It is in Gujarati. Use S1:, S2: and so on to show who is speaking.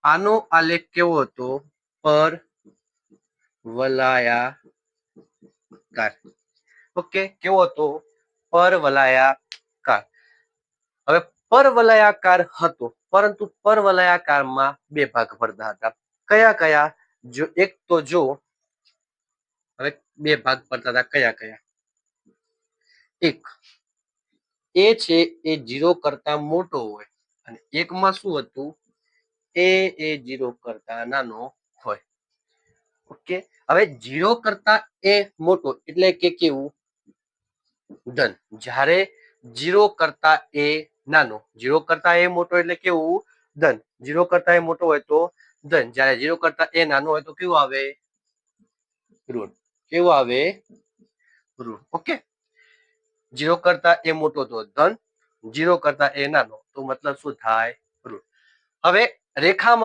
S1: આનો આલેખ કેવો હતો? પર વલાયાકાર. ઓકે, કેવો હતો? પરવલયાકાર. હવે પરવલયાકાર હતો, પરંતુ પરવલયાકારમાં બે ભાગ પડતા હતા. કયા કયા? જો એક તો જો હવે બે ભાગ પડતા હતા. કયા કયા? એક એ છે એ 0 કરતા મોટો હોય અને એકમાં શું હતું? એ 0 કરતા નાનો હોય. ઓકે, હવે 0 કરતા એ મોટો એટલે કે કેવું? ધન. જ્યારે 0 કરતા એ નાનો, 0 કરતા એ મોટો એટલે કેવું? ધન. 0 કરતા એ મોટો હોય તો ધન. જ્યારે 0 કરતા એ નાનો હોય તો કેવું આવે? ઋણ. કેવું આવે? ઋણ. ઓકે, 0 કરતા એ મોટો તો ધન, 0 કરતા એ નાનો તો મતલબ શું થાય? ઋણ. હવે રેખામાં